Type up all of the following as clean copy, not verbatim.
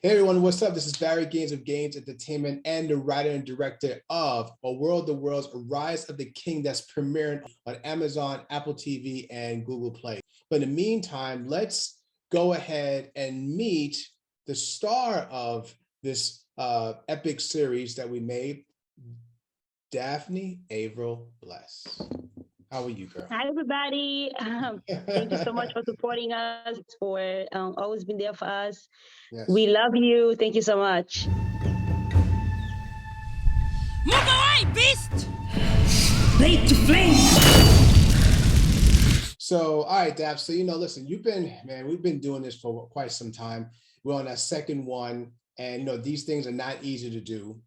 Hey everyone, what's up? This is Barry Gaines of Gaines Entertainment and the writer and director of A World of Worlds, A Rise of the King that's premiering on Amazon, Apple TV, and Google Play. But in the meantime, let's go ahead and meet the star of this epic series that we made, Daphnee Avril Bless. How are you, girl? Hi, everybody. Thank you so much for supporting us, for always being there for us. Yes. We love you. Thank you so much. Move away, beast! Blade to flame! So, all right, Daph. So, listen, we've been doing this for quite some time. We're on that second one. And, these things are not easy to do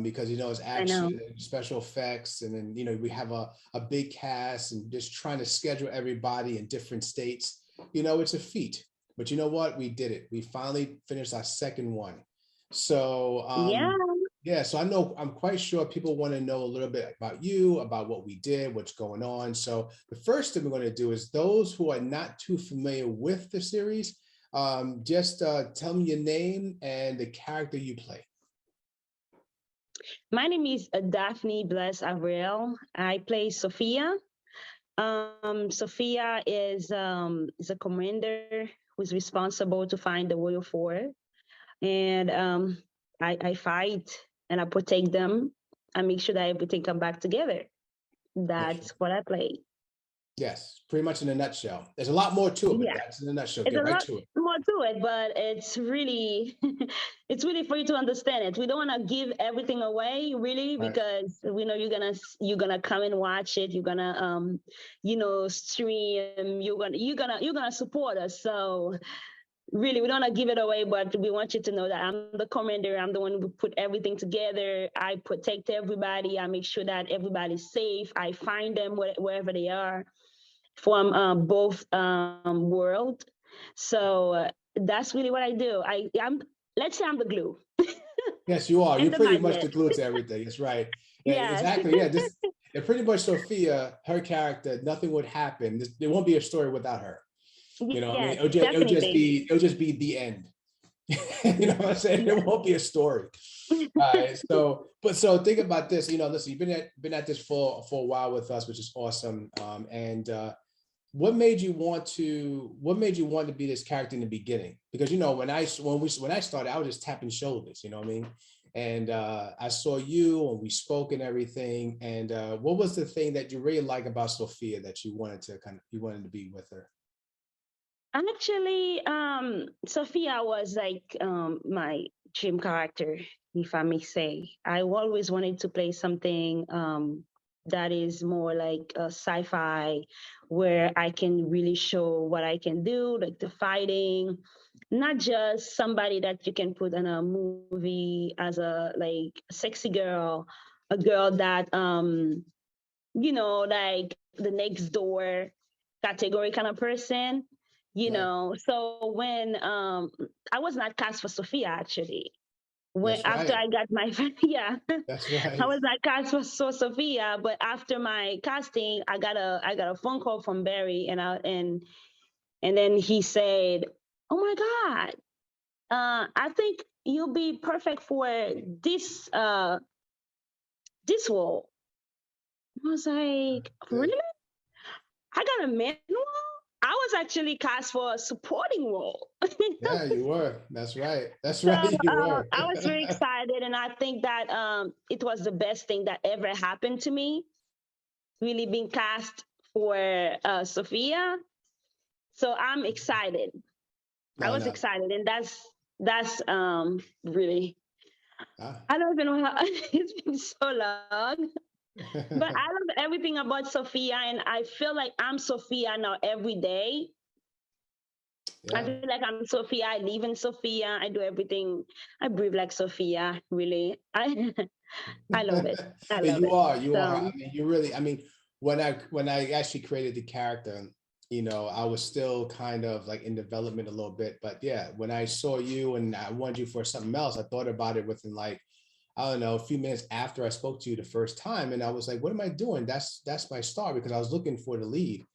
because, it's action, special effects. And then, we have a big cast and just trying to schedule everybody in different states. It's a feat. But you know what? We did it. We finally finished our second one. So, so I'm quite sure people want to know a little bit about you, about what we did, what's going on. So the first thing we're going to do is those who are not too familiar with the series, just tell me your name and the character you play. My name is Daphnee Bless Avril. I play Sophia. Sophia is a commander who's responsible to find the royal fort. And I fight and I protect them. I make sure that everything come back together. That's what I play. Yes, pretty much in a nutshell. There's a lot more to it, but that's in a nutshell. Get right to it. More to it, but it's really, it's really for you to understand it. We don't want to give everything away, really, because we know you're gonna come and watch it. You're gonna, stream. You're gonna support us. So really, we don't want to give it away, but we want you to know that I'm the commander. I'm the one who put everything together. I protect everybody. I make sure that everybody's safe. I find them wherever they are from both worlds. So that's really what I do. Let's say I'm the glue. Yes, you are. You're pretty much the glue to everything. That's right. Yeah, exactly. Yeah, pretty much Sophia, her character, nothing would happen. There won't be a story without her. It'll just be the end. You know what I'm saying? There won't be a story. All right. So think about this. Listen, you've been at this for a while with us, which is awesome. What made you want to be this character in the beginning? Because when I started, I was just tapping shoulders. You know what I mean? And I saw you and we spoke and everything. And what was the thing that you really like about Sophia that you wanted to be with her? Actually, Sophia was like my dream character, if I may say. I always wanted to play something that is more like a sci-fi, where I can really show what I can do, like the fighting, not just somebody that you can put in a movie as a like sexy girl, a girl that like the next door category kind of person. So when I was not cast for Sophia, actually, after I got my that's right. I was not cast for Sophia, but after my casting, I got a phone call from Barry, and then he said, "Oh my God, I think you'll be perfect for this role." I was like, "Really? I got a manual?" I was actually cast for a supporting role. Yeah, you were. That's right. That's right. You were. I was very excited, and I think that it was the best thing that ever happened to me, really being cast for Sophia. So I'm excited. I was excited, and that's really. I don't even know how it's been so long. But I love everything about Sophia, and I feel like I'm Sophia now every day. Yeah. I feel like I'm Sophia. I live in Sophia. I do everything. I breathe like Sophia. Really, I love it. I love you it. are. You are. I mean, you really. I mean, when I actually created the character, I was still kind of like in development a little bit. But yeah, when I saw you and I wanted you for something else, I thought about it within like, I don't know, a few minutes after I spoke to you the first time. And I was like, what am I doing? That's my star, because I was looking for the lead.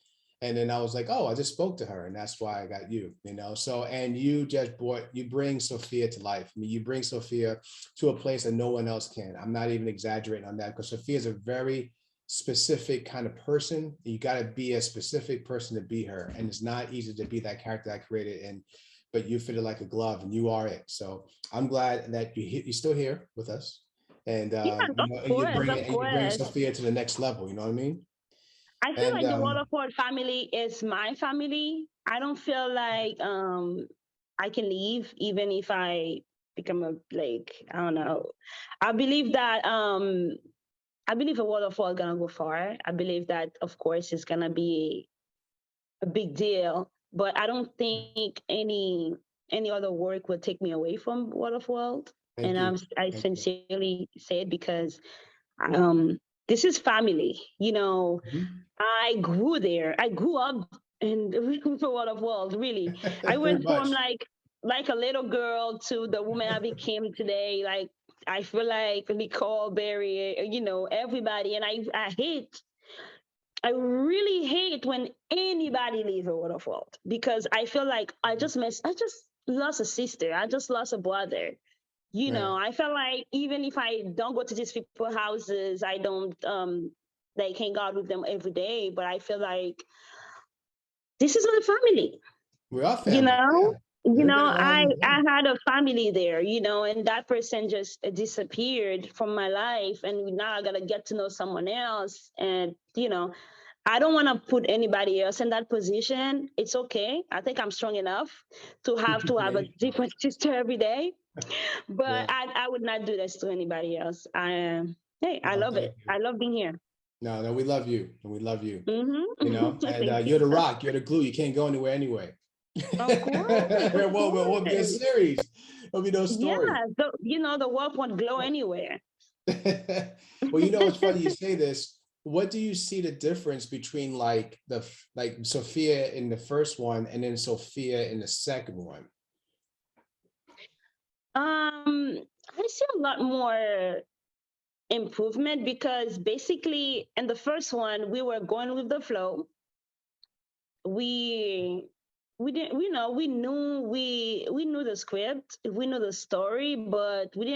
And then I was like, oh, I just spoke to her, and that's why I got you, you know? So, and you bring Sophia to life. I mean, you bring Sophia to a place that no one else can. I'm not even exaggerating on that, because Sophia is a very specific kind of person. You got to be a specific person to be her. And it's not easy to be that character I created, but you fit it like a glove, and you are it. So I'm glad that you're still here with us. And, you bring Sophia to the next level, you know what I mean? I feel like the Waterford family is my family. I don't feel like I can leave even if I become I don't know. I believe that I believe a Waterford gonna go far. I believe that of course it's gonna be a big deal, but I don't think any other work will take me away from Waterford. And I sincerely say it because this is family, you know. I grew there. I grew up in the world of worlds, really. I went from like a little girl to the woman I became today. Like, I feel like Nicole Berry, you know, everybody. And I really hate when anybody leaves a world of world, because I feel like I just lost a sister. I just lost a brother. You know, I felt like even if I don't go to these people's houses, I don't like hang out with them every day, but I feel like this is my family. We're all family. You know, I had a family there, you know, and that person just disappeared from my life, and now I gotta get to know someone else, and you know, I don't want to put anybody else in that position. It's okay. I think I'm strong enough to have a different sister every day. But I would not do this to anybody else. I love it. I love being here. No, we love you, and we love you. You know, and you're the rock, you're the glue. You can't go anywhere anyway. Of course. It won't be a series. It'll be no story. Yeah, the world won't glow anywhere. Well, you know, it's funny you say this. What do you see the difference between like Sophia in the first one and then Sophia in the second one? I see a lot more improvement, because basically in the first one we were going with the flow. We didn't, we knew the script, we knew the story, but we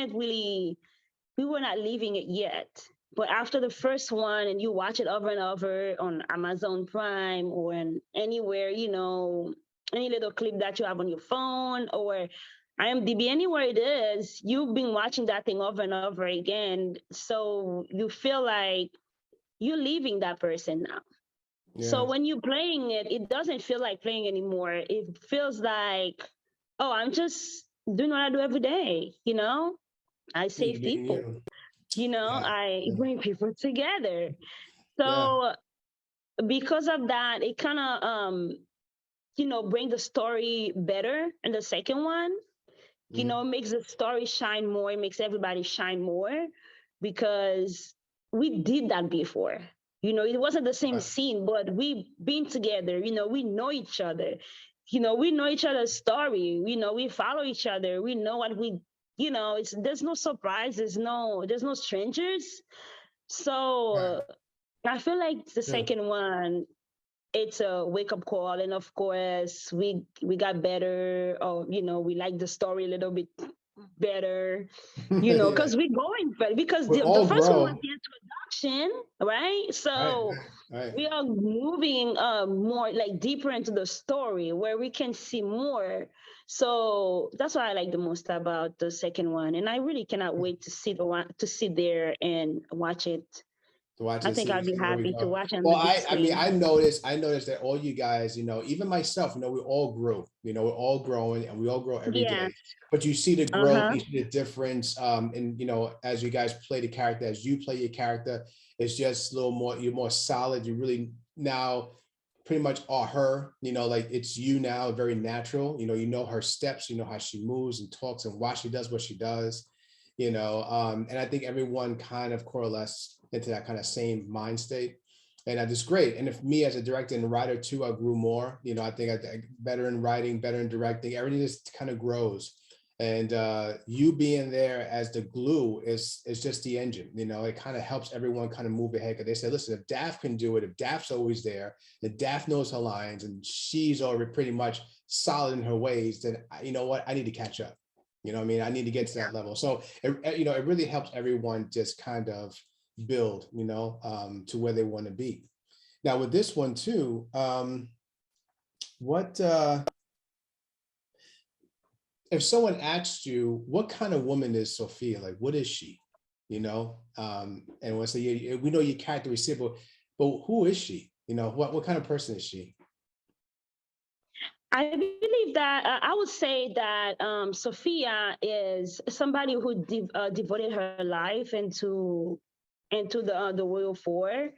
were not leaving it yet. But after the first one, and you watch it over and over on Amazon Prime or anywhere, you know, any little clip that you have on your phone or IMDb, anywhere it is, you've been watching that thing over and over again. So you feel like you're leaving that person now. Yeah. So when you're playing it, it doesn't feel like playing anymore. It feels like, oh, I'm just doing what I do every day, you know? I save people. You know, I bring people together. So because of that, it kind of, bring the story better in the second one. You know, makes the story shine more. It makes everybody shine more, because we did that before. You know, it wasn't the same scene, but we've been together. You know, we know each other. You know, we know each other's story. You know, we follow each other. We know what we, there's no surprise. There's no strangers. So I feel like the second one, it's a wake-up call, and of course we got better, or we like the story a little bit better, because we're going for it, because the first one was the introduction, right? So we are moving more like deeper into the story where we can see more. So that's what I like the most about the second one, and I really cannot wait to sit there and watch it. I think I'd be happy to watch it. Well, I noticed that all you guys, even myself, we all grew, we're all growing, and we all grow every day. But you see the growth, you see the difference. And, as you guys play the character, as you play your character, it's just a little more, you're more solid. You really now pretty much are her, like it's you now, very natural. You know her steps, how she moves and talks and why she does what she does, and I think everyone kind of correlates into that kind of same mind state. And that is great. And if me as a director and writer too, I grew more, I think I better in writing, better in directing, everything just kind of grows. And you being there as the glue is just the engine. You know, it kind of helps everyone kind of move ahead. Because they said, listen, if Daph can do it, if Daph's always there, if Daph knows her lines and she's already pretty much solid in her ways, then you know what, I need to catch up. You know what I mean? I need to get to that level. So you know, it really helps everyone just kind of build, you know, to where they want to be. Now with this one too, what if someone asked you, what kind of woman is Sophia? Like, what is she? You know, and we'll say, yeah, we know your character is simple, but who is she? You know, what kind of person is she? I believe that I would say that Sophia is somebody who devoted her life into the royal four.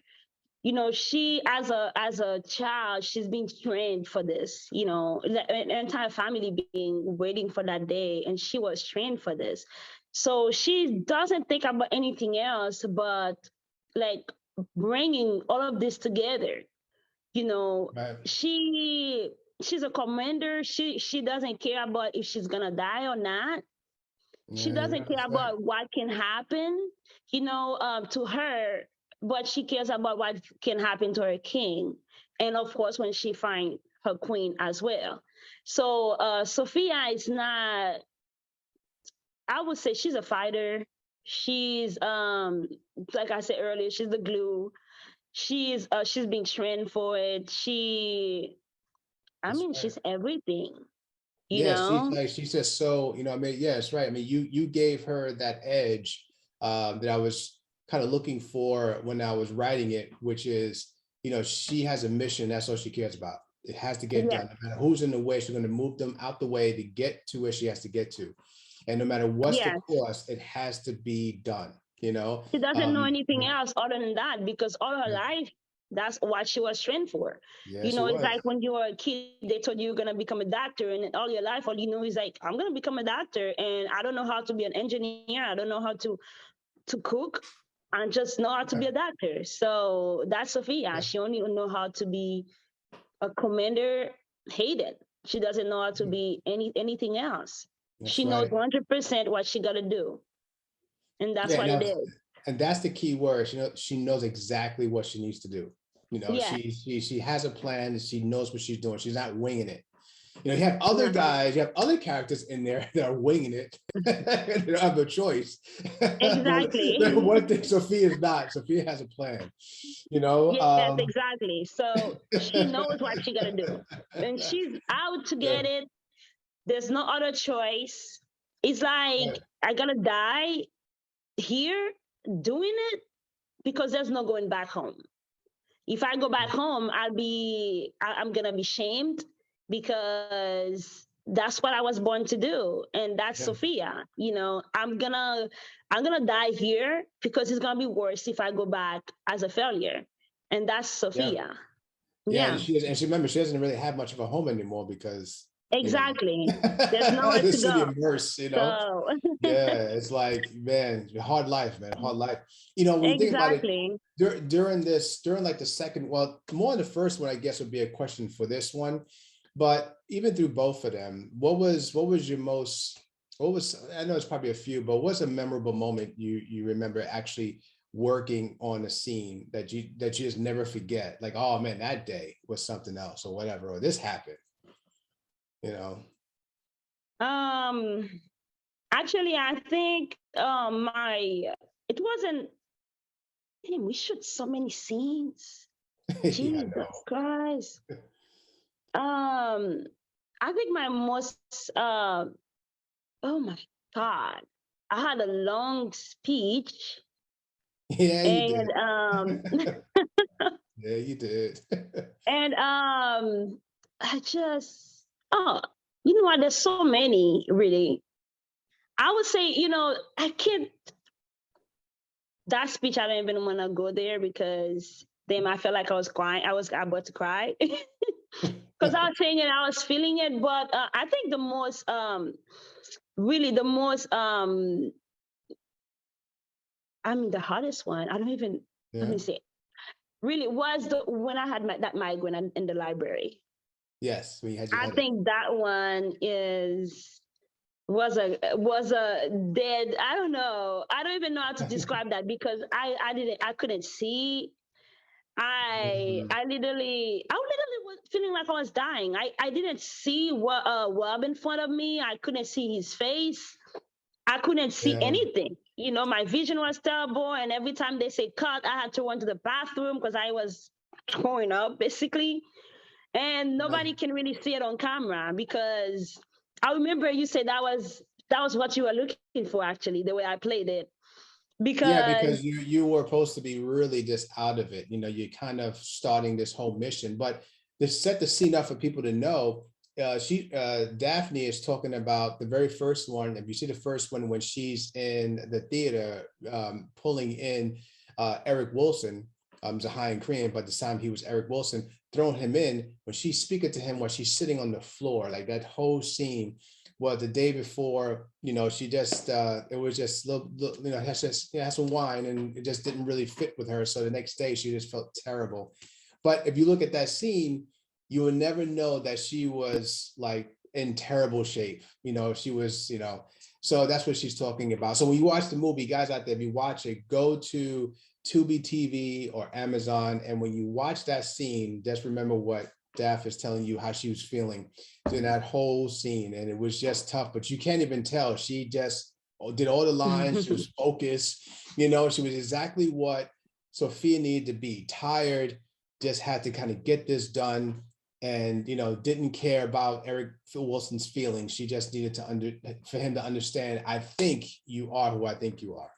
You know, she as a child, she's been trained for this. You know, the entire family being waiting for that day, and she was trained for this. So she doesn't think about anything else but like bringing all of this together. You know, Right. she's a commander. She doesn't care about if she's gonna die or not. She doesn't care Right. about what can happen, you know, to her, but she cares about what can happen to her king, and of course when she finds her queen as well. So Sophia is not. I would say she's a fighter. She's like I said earlier, she's the glue. She's being trained for it. I That's mean, right. she's everything, you Yeah, know? she's just so, you know, I mean, yeah, it's right. I mean, you gave her that edge that I was kind of looking for when I was writing it, which is, you know, she has a mission. That's all she cares about. It has to get Yeah, done. No matter who's in the way, she's going to move them out the way to get to where she has to get to. And no matter what's the yeah. cost, it has to be done, you know? She doesn't know anything else other than that because all her Yeah, life, that's what she was trained for. yeah, You she know, it's was. like when you were a kid, they told you you're gonna become a doctor, and all your life, all you know is like, I'm gonna become a doctor, and I don't know how to be an engineer. I don't know how to cook. I just know how to be Right. a doctor. So that's Sophia. Yeah, She only know how to be a commander. Hayden. She doesn't know how to be anything else. that's She knows right. 100% what she gotta do, and that's Yeah, what it is. and that's the key word. She knows exactly what she needs to do. You know, Yeah. she has a plan. She knows what she's doing. She's not winging it. You know, you have other No. guys, you have other characters in there that are winging it. They don't have a choice. But Exactly. one thing Sophia is not. Sophia has a plan. You know. Yes, exactly. So she knows what she gotta do. And she's out to Yeah, get it. There's no other choice. It's like right. I gotta die here doing it because there's no going back home. If I go back home, I'm gonna be shamed because that's what I was born to do, and that's Yeah. Sophia. You know, I'm gonna die here because it's gonna be worse if I go back as a failure, and that's Yeah. Sophia. Yeah, and Yeah, she remember she doesn't really have much of a home anymore because you know exactly. There's nowhere the to city go. of Merce, you know. So Yeah, it's like, man, hard life, man, hard life. You know, when you think about it, exactly. during like the second, well, more the first one, I guess would be a question for this one. But even through both of them, what was your most, what was, I know it's probably a few, but what's a memorable moment you remember actually working on a scene that you just never forget? Like, oh man, that day was something else or whatever, or this happened, you know. Um, Actually, I think my it wasn't. Damn, we shoot so many scenes. Yeah, I Jesus Christ. Um, I think my most oh my God. I had a long speech yeah, you did. and Yeah, you did. and I just oh you know what, there's so many really. I would say, you know, I can't that speech I don't even wanna go there because then I felt like I was crying. I was about to cry. Because I was saying it, I was feeling it. But I think the most, really the most, I mean, the hardest one. I don't even let Yeah. me say. Really was the when I had that migraine in the library. Yes, we had your I headache. think that one is. was a dead. I don't know. I don't even know how to describe that because I couldn't see. I literally was feeling like I was dying. I didn't see what Rob in front of me. I couldn't see his face. I couldn't see Yeah. anything. My vision was terrible, and every time they say cut, I had to run to the bathroom because I was throwing up basically. And nobody can really see it on camera because I remember you said that was what you were looking for actually, the way I played it. Yeah, Because because you were supposed to be really just out of it. You're kind of starting this whole mission, but to set the scene up for people to know, Daphnee is talking about the very first one. If you see the first one when she's in the theater, pulling in Eric Wilson, Zahian Korean, but this time he was Eric Wilson, throwing him in. When she's speaking to him while she's sitting on the floor, like that whole scene. Well, the day before, she just it was just has some wine, and it just didn't really fit with her. So the next day she just felt terrible. But if you look at that scene, you would never know that she was like in terrible shape. She was, so that's what she's talking about. So when you watch the movie, guys out there, if you watch it, go to Tubi TV or Amazon, and when you watch that scene, just remember what Daph is telling you, how she was feeling in that whole scene. And it was just tough, but you can't even tell. She just did all the lines. She was focused, she was exactly what Sophia needed to be. Tired, just had to kind of get this done, and didn't care about Eric Wilson's feelings. She just needed for him to understand, I think you are who I think you are.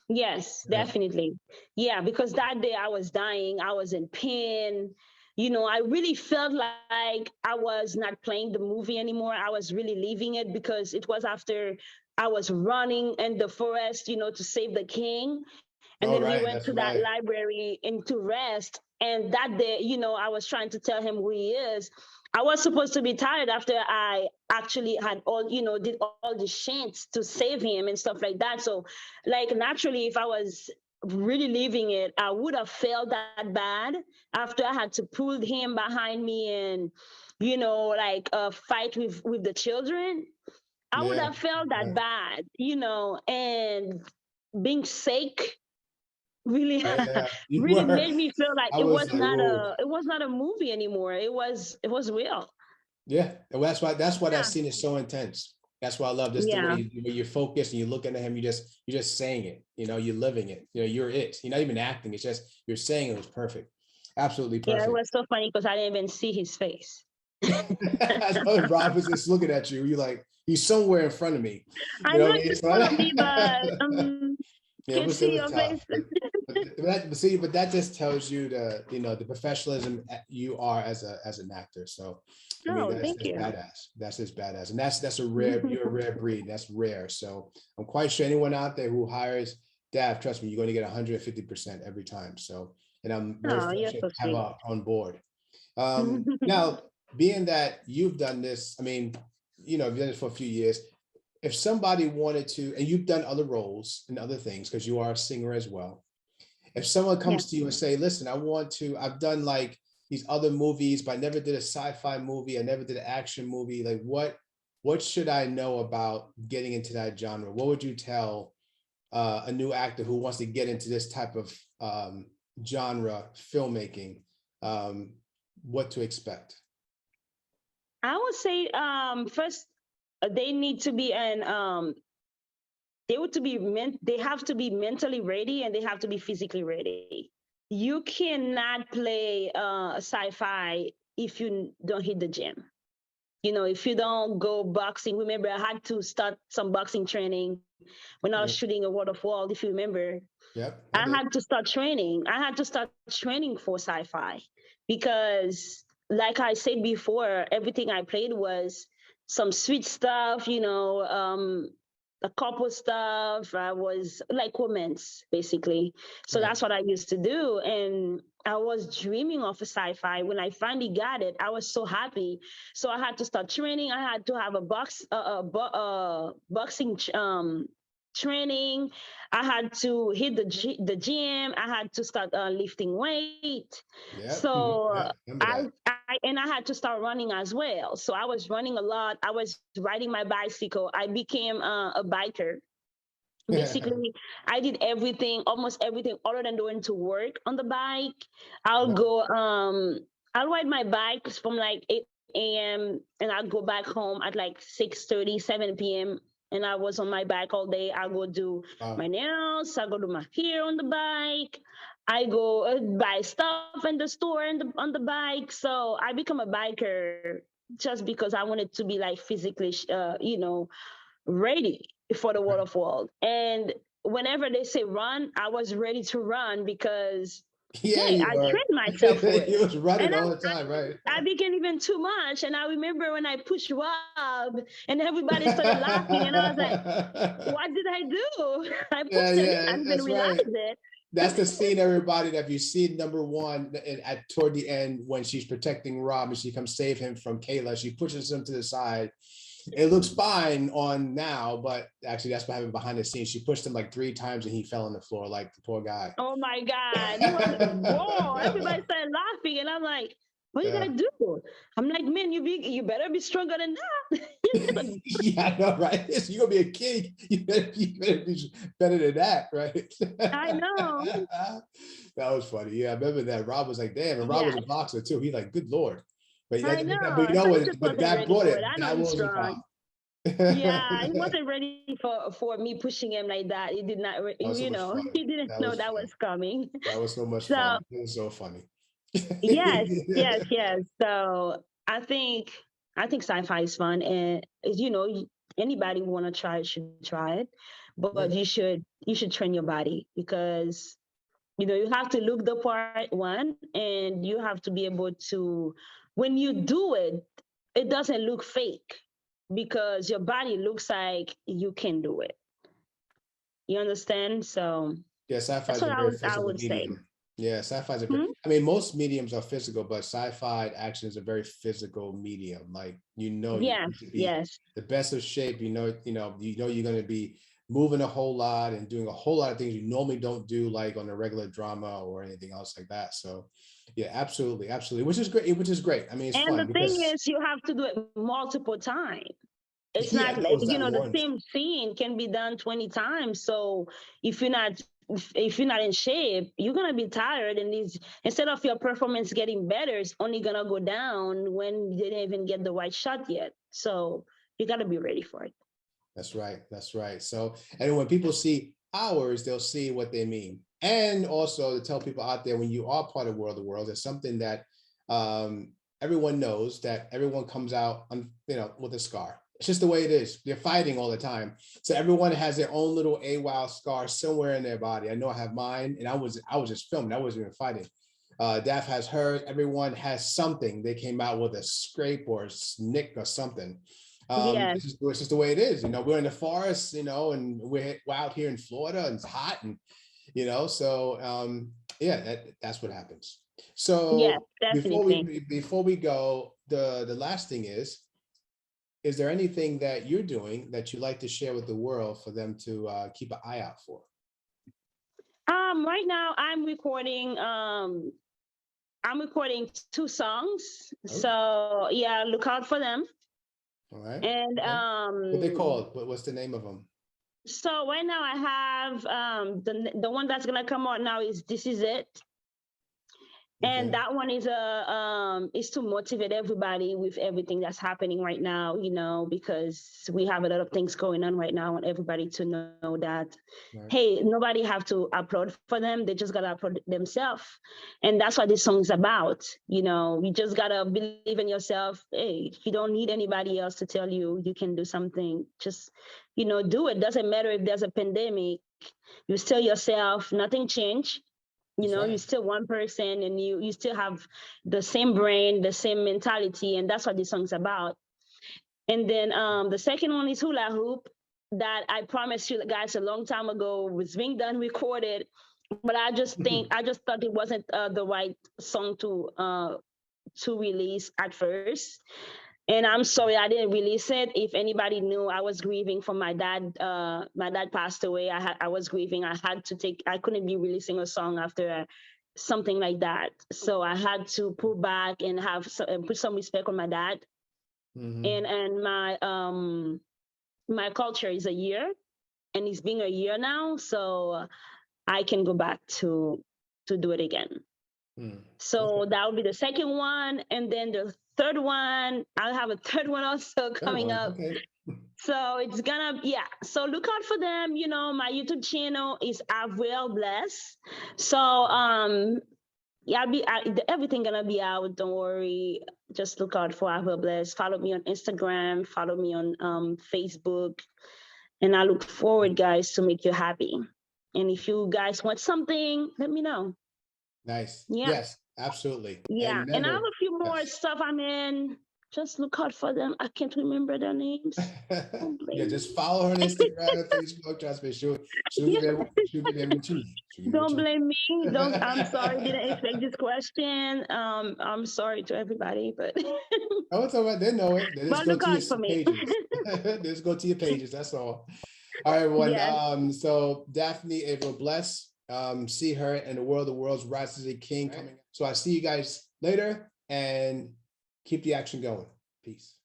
Yes, definitely. Yeah, because that day I was dying. I was in pain. I really felt like I was not playing the movie anymore. I was really leaving it because it was after I was running in the forest, to save the king. And then we went to that library and to rest. And that day, I was trying to tell him who he is. I was supposed to be tired after I actually had did all the chants to save him and stuff like that. So, like, naturally, if I was really leaving it, I would have felt that bad after I had to pull him behind me and, fight with the children. I would have felt that bad, and being sick really really made me feel like it was not a movie anymore. It was real. Yeah, and that's why that scene is so intense. That's why I love this. The way you're focused and you're looking at him, you're just saying it. You're living it. You're it. You're not even acting. It's just you're saying it. Was perfect. Absolutely perfect. Yeah, it was so funny because I didn't even see his face. Rob was just looking at you. You're like, he's somewhere in front of me. I know he's in front of me, but can't see your face. But that just tells you the professionalism you are as an actor. So thank you. Badass. That's just badass, and that's a rare. You're a rare breed. That's rare. So I'm quite sure anyone out there who hires Daph, trust me, you're going to get 150% every time. So, and I'm very fortunate to have her on board. Now, being that you've done this, you've done this for a few years. If somebody wanted to, and you've done other roles and other things because you are a singer as well. If someone comes to you and say, listen, I've done like these other movies, but I never did a sci-fi movie. I never did an action movie. Like what should I know about getting into that genre? What would you tell a new actor who wants to get into this type of genre filmmaking? What to expect? I would say first they need to be they have to be mentally ready and they have to be physically ready. You cannot play sci-fi if you don't hit the gym. If you don't go boxing. Remember, I had to start some boxing training when I was shooting A World of Wall, if you remember. Yep. I had to start training. I had to start training for sci-fi because, like I said before, everything I played was some sweet stuff, a couple stuff. I was like romance, basically. So that's what I used to do. And I was dreaming of a sci-fi. When I finally got it, I was so happy. So I had to start training. I had to have a boxing training. I had to hit the gym. I had to start lifting weight. Yep. So Yep. Remember that. I had to start running as well. So I was running a lot. I was riding my bicycle. I became a biker. Basically, I did everything, almost everything, other than going to work on the bike. I'll go. I'll ride my bike from like 8 a.m. and I'll go back home at like 6:30, 7 p.m. And I was on my bike all day. I go do my nails. I go do my hair on the bike. I go buy stuff in the store on the bike. So I become a biker just because I wanted to be like physically, ready for the world of world. And whenever they say run, I was ready to run because I trained myself for it. You was running all the time, right? I became even too much. And I remember when I pushed Rob and everybody started laughing and I was like, what did I do? I pushed it. I didn't realize it. That's the scene, everybody, that you see number one toward the end when she's protecting Rob and she comes save him from Kayla. She pushes him to the side. It looks fine on now, but actually that's what happened behind the scenes. She pushed him like 3 times and he fell on the floor like the poor guy. Oh my God. He was, whoa, everybody started laughing and I'm like, what did I do? I'm like, man, you better be stronger than that. Yeah, I know, right? You're gonna be a king. You better be better than that, right? I know. That was funny. Yeah, I remember that. Rob was like, damn, and Rob was a boxer too. He's like, good Lord. But I know. But you know what? But that brought it. That was strong. Yeah, he wasn't ready for me pushing him like that. He did not, he didn't know that was coming. That was so much fun. It was so funny. Yes. So I think sci-fi is fun, and anybody want to try it should try it, but you should train your body because you have to look the part one, and you have to be able to, when you do it, it doesn't look fake because your body looks like you can do it. You understand? So yeah, sci-fi is a very physical medium. Yeah, sci-fi is I mean, most mediums are physical, but sci-fi action is a very physical medium. Like, you need to be the best of shape. You're going to be moving a whole lot and doing a whole lot of things you normally don't do, like on a regular drama or anything else like that. So yeah, absolutely, which is great. I mean, it's fun. And the thing is, you have to do it multiple times. It's not like, the same scene can be done 20 times. So if you're not in shape, you're gonna be tired, and instead of your performance getting better, it's only gonna go down when you didn't even get the right shot yet. So you gotta be ready for it. That's right. So, and when people see ours, they'll see what they mean. And also to tell people out there, when you are part of World of Worlds, it's something that everyone knows, that everyone comes out with a scar. It's just the way it is. They're fighting all the time. So everyone has their own little AWOL scar somewhere in their body. I know I have mine, and I was just filming. I wasn't even fighting. Daph has hers. Everyone has something. They came out with a scrape or a nick or something. It's just the way it is. We're in the forest, and we're out here in Florida, and it's hot, and so that's what happens. So before we go, the last thing is there anything that you're doing that you'd like to share with the world for them to keep an eye out for? Right now I'm recording 2 songs. Okay. So yeah, look out for them. All right. And what are they called? What's the name of them? So right now I have the one that's gonna come out now is This Is It. And that one is to motivate everybody with everything that's happening right now, because we have a lot of things going on right now. I want everybody to know that, hey, nobody have to upload for them. They just got to upload themselves. And that's what this song is about. You just got to believe in yourself. Hey, you don't need anybody else to tell you can do something. Just, do it. Doesn't matter if there's a pandemic. You're still yourself. Nothing changed. You're still one person, and you still have the same brain, the same mentality, and that's what this song's about. And then the second one is Hula Hoop, that I promised you guys a long time ago was being done, recorded, but I just thought it wasn't the right song to release at first. And I'm sorry I didn't release it. If anybody knew, I was grieving for my dad. My dad passed away. I was grieving. I couldn't be releasing a song after something like that. So I had to pull back and put some respect on my dad. And my culture is a year, and it's been a year now. So I can go back to do it again. So that will be the second one. And then the third one, I'll have a third one also coming up. Okay. So it's gonna, so look out for them. You know, my YouTube channel is Avril Bless. So everything gonna be out. Don't worry. Just look out for Avril Bless. Follow me on Instagram. Follow me on Facebook. And I look forward, guys, to make you happy. And if you guys want something, let me know. Nice. Yeah. Yes, absolutely. Yeah. And I have a few more stuff I'm in. Just look out for them. I can't remember their names. Yeah, just follow her on Instagram and Facebook. Trust me, she'll give you what you need. Don't blame me. I'm sorry, didn't expect this question. I'm sorry to everybody, but oh, it's all right. They know it. They just go to your pages. Just go to your pages. That's all. All right, everyone. Yes. So Daphnee Avril Bless. See her in The World of Worlds, Rise as a King coming. So I see you guys later, and keep the action going. Peace.